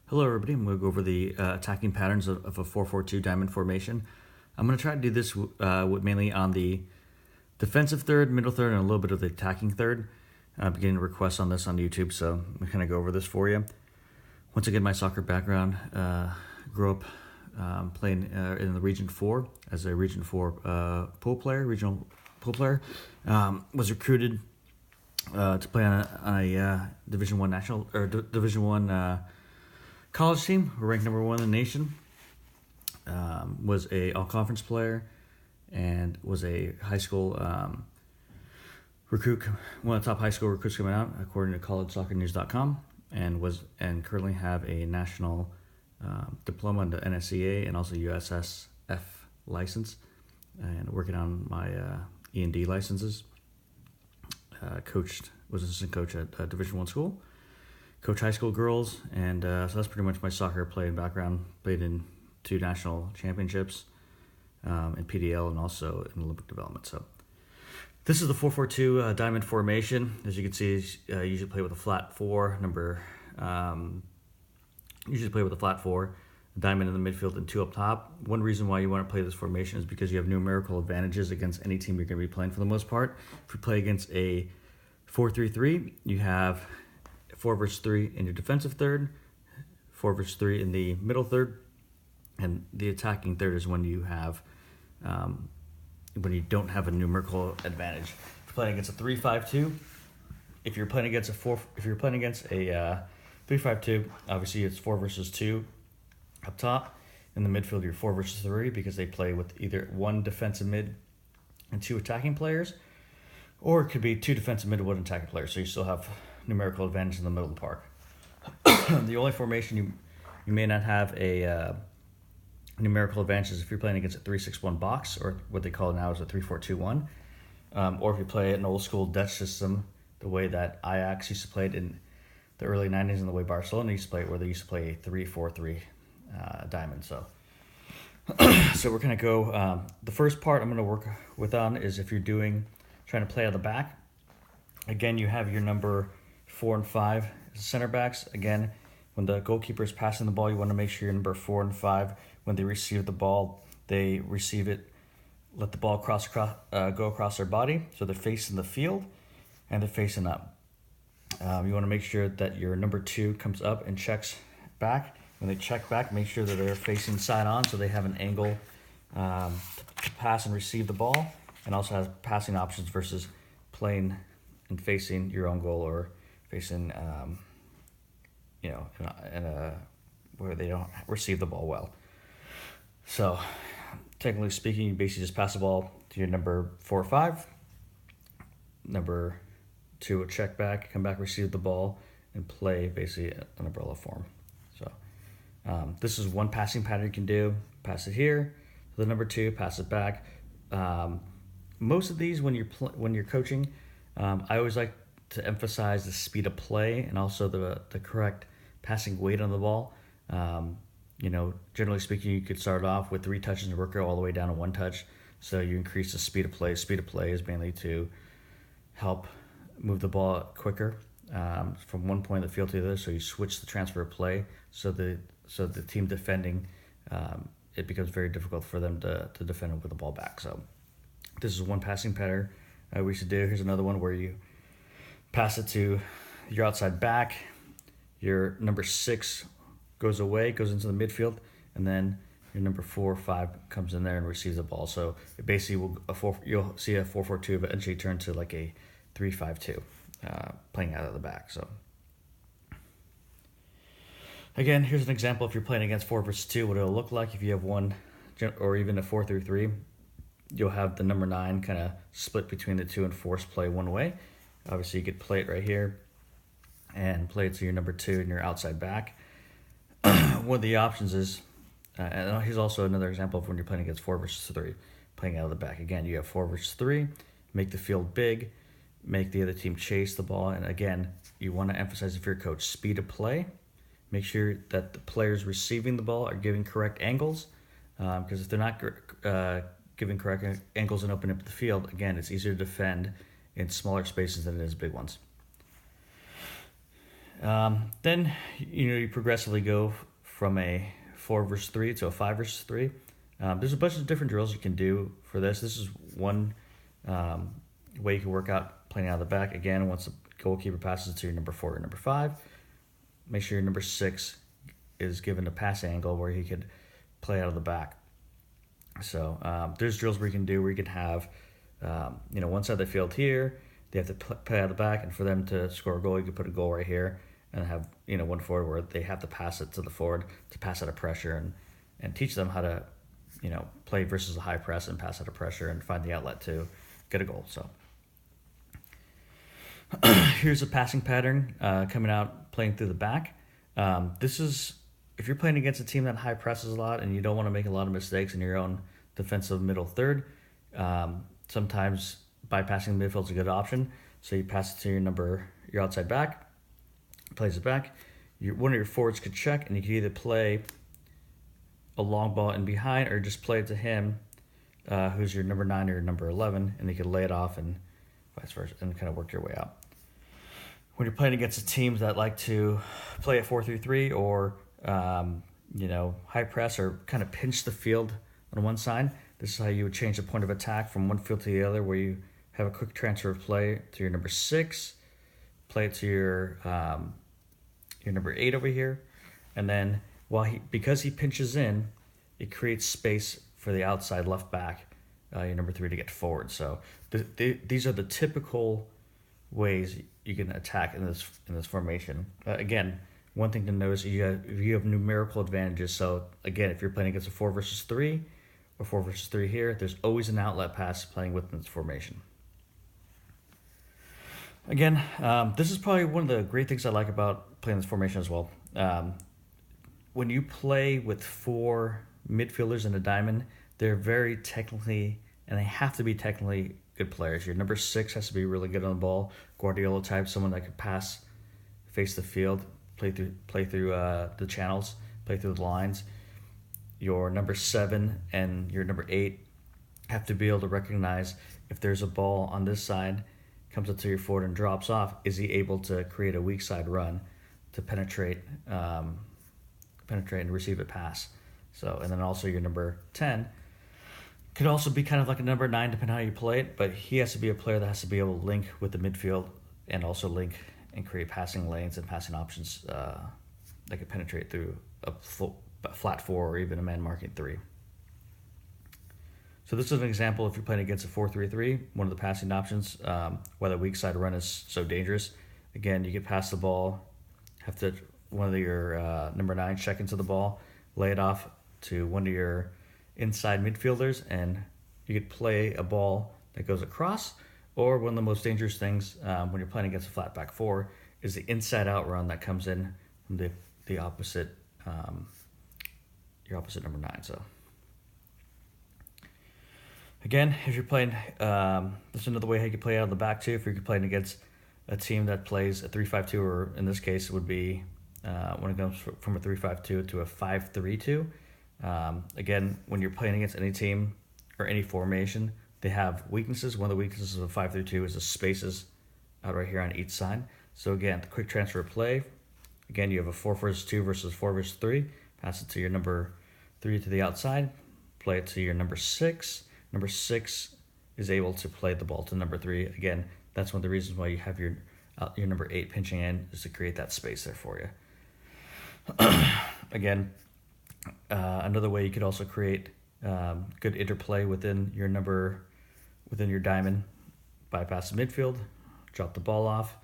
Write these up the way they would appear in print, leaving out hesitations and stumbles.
Hello everybody, I'm going to go over the attacking patterns of a 4-4-2 diamond formation. I'm going to try to do this mainly on the defensive third, middle third, and a little bit of the attacking third. I'm getting requests on this on YouTube, so I'm going to kind of go over this for you. Once again, my soccer background, grew up playing in the Region 4 as a Region 4 regional pool player. Was recruited to play on a Division 1 national, or Division 1 college team. We're ranked number 1 in the nation. Was a all-conference player and was a high school recruit, one of the top high school recruits coming out according to collegesoccernews.com, and currently have a national diploma in the NSCA and also USSF license, and working on my E&D licenses. Was assistant coach at a Division 1 school. Coach high school girls, and so that's pretty much my soccer playing background. Played in 2 national championships in PDL and also in Olympic development. So this is the 4-4-2 diamond formation. As you can see, I usually play with a flat 4 number. Usually play with a flat 4, a diamond in the midfield, and 2 up top. One reason why you want to play this formation is because you have numerical advantages against any team you're going to be playing for the most part. If you play against a 4-3-3, you have 4 versus 3 in your defensive third, 4 versus 3 in the middle third, and the attacking third is when you have when you don't have a numerical advantage. If you're playing against a 3-5-2, if you're playing against a 3-5-2, obviously it's 4 versus 2 up top. In the midfield, you're 4 versus 3 because they play with either 1 defensive mid and 2 attacking players, or it could be 2 defensive mid and 1 attacking player. So you still have numerical advantage in the middle of the park. The only formation you may not have a numerical advantage is if you're playing against a 3-6-1 box, or what they call now is a 3-4-2-1, or if you play an old school Dutch system, the way that Ajax used to play it in the early 90s and the way Barcelona used to play it, where they used to play a 3-4-3 diamond. So we're going to go, the first part I'm going to work with on is if you're trying to play out of the back. Again, you have your number 4 and 5 center backs. Again, when the goalkeeper is passing the ball, you want to make sure your number 4 and 5, when they receive the ball, they receive it, let the ball go across their body, so they're facing the field and they're facing up. You want to make sure that your number 2 comes up and checks back. When they check back, make sure that they're facing side on, so they have an angle to pass and receive the ball, and also has passing options versus playing and facing your own goal, or facing, where they don't receive the ball well. So, technically speaking, you basically just pass the ball to your number 4 or 5. Number 2 will check back, come back, receive the ball, and play basically an umbrella form. So, this is one passing pattern you can do. Pass it here to the number 2, pass it back. Most of these, when you're coaching, I always like to emphasize the speed of play and also the correct passing weight on the ball. Generally speaking, you could start off with 3 touches and work all the way down to 1 touch. So you increase the speed of play. Speed of play is mainly to help move the ball quicker from one point of the field to the other. So you switch the transfer of play. So the team defending, it becomes very difficult for them to defend with the ball back. So this is one passing pattern we should do. Here's another one where you pass it to your outside back. Your number 6 goes away, goes into the midfield, and then your number 4 or 5 comes in there and receives the ball. So it basically you'll see a 4-4-2 eventually turn to like a 3-5-2, playing out of the back. So again, here's an example if you're playing against 4 versus 2, what it'll look like if you have 1, or even a 4-3-3. You'll have the number 9 kind of split between the 2 and force play one way. Obviously, you could play it right here and play it to your number 2 and your outside back. One of the options is, and here's also another example of when you're playing against 4 versus 3, playing out of the back. Again, you have 4 versus 3, make the field big, make the other team chase the ball. And again, you want to emphasize, if you're a coach, speed of play. Make sure that the players receiving the ball are giving correct angles, because if they're not giving correct angles and opening up the field, again, it's easier to defend in smaller spaces than it is big ones. Then you progressively go from a 4 versus 3 to a 5 versus 3. There's a bunch of different drills you can do for this. This is one way you can work out playing out of the back. Again, once the goalkeeper passes to your number 4 or number 5, make sure your number 6 is given a pass angle where he could play out of the back. So there's drills where you can do where you can have one side of the field here. They have to play out of the back, and for them to score a goal, you can put a goal right here and have one forward where they have to pass it to the forward to pass out of pressure and teach them how to play versus a high press and pass out of pressure and find the outlet to get a goal. So here's a passing pattern coming out playing through the back. This is if you're playing against a team that high presses a lot and you don't want to make a lot of mistakes in your own defensive middle third. Sometimes bypassing the midfield is a good option. So you pass it to your outside back, plays it back. One of your forwards could check, and you could either play a long ball in behind or just play it to him, who's your number 9 or your number 11, and you could lay it off and vice versa and kind of work your way out. When you're playing against teams that like to play a 4-3-3 or high press or kind of pinch the field on one side, this is how you would change the point of attack from one field to the other, where you have a quick transfer of play to your number 6, play it to your number 8 over here, and then because he pinches in, it creates space for the outside left back, your number 3, to get forward. So these are the typical ways you can attack in this formation. Again, one thing to notice is you have numerical advantages. So again, if you're playing against a 4 versus 3 or 4 versus 3 here, there's always an outlet pass playing within this formation. Again, this is probably one of the great things I like about playing this formation as well. When you play with 4 midfielders in a diamond, they're very technically, and they have to be technically good players. Your number 6 has to be really good on the ball, Guardiola type, someone that could pass, face the field, play through the channels, play through the lines. Your number 7 and your number 8 have to be able to recognize if there's a ball on this side, comes up to your forward and drops off, is he able to create a weak side run to penetrate and receive a pass. So, and then also your number 10 could also be kind of like a number 9 depending on how you play it, but he has to be a player that has to be able to link with the midfield and also link and create passing lanes and passing options that could penetrate through a flat 4 or even a man marking 3. So this is an example if you're playing against a 4-3-3, one of the passing options, why the weak side run is so dangerous. Again, you could pass the ball, have to one of your number 9 check into the ball, lay it off to one of your inside midfielders, and you could play a ball that goes across. Or one of the most dangerous things when you're playing against a flat back 4 is the inside out run that comes in from the opposite, your opposite number 9. So again, if you're playing, there's another way how you can play out of the back too. If you're playing against a team that plays a 3-5-2, or in this case it would be when it comes from a 3-5-2 to a 5-3-2. Again, when you're playing against any team or any formation, they have weaknesses. One of the weaknesses of a 5-3-2 is the spaces out right here on each side. So again, the quick transfer of play. Again, you have a 4 versus 2 versus 4 versus 3. Pass it to your number 3 to the outside. Play it to your number 6. Number 6 is able to play the ball to number 3. Again, that's one of the reasons why you have your number 8 pinching in, is to create that space there for you. Again, another way you could also create good interplay within your diamond, bypass the midfield, drop the ball off,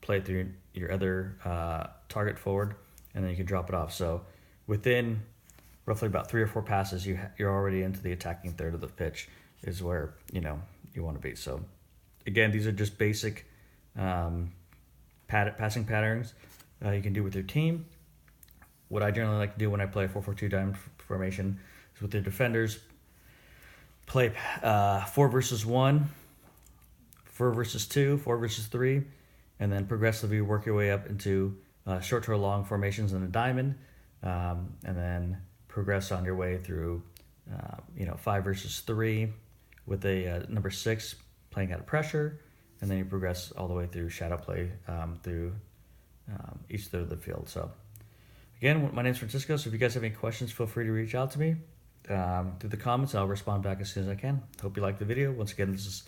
play it through your other target forward, and then you can drop it off. So within roughly about 3 or 4 passes, you're already into the attacking third of the pitch, is where you want to be. So again, these are just basic passing patterns you can do with your team. What I generally like to do when I play a 4-4-2 diamond formation is with the defenders, play 4 versus 1, 4 versus 2, 4 versus 3, and then progressively work your way up into short to long formations in a diamond, and then progress on your way through 5 versus 3 with a number 6 playing out of pressure, and then you progress all the way through shadow play through each third of the field. So again, my name's Francisco, so if you guys have any questions, feel free to reach out to me through the comments. I'll respond back as soon as I can. Hope you liked the video. Once again, this is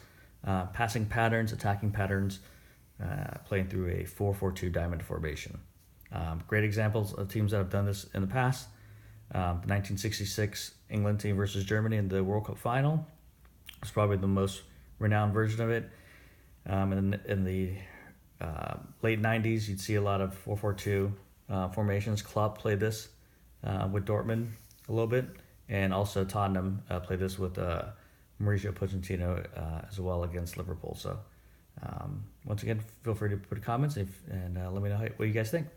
passing patterns, attacking patterns, playing through a 4-4-2 diamond formation. Great examples of teams that have done this in the past. The 1966 England team versus Germany in the World Cup final is probably the most renowned version of it. In the late 90s, you'd see a lot of 4-4-2 formations. Klopp played this with Dortmund a little bit, and also Tottenham played this with Mauricio Pochettino as well against Liverpool. So once again, feel free to put comments and let me know what you guys think.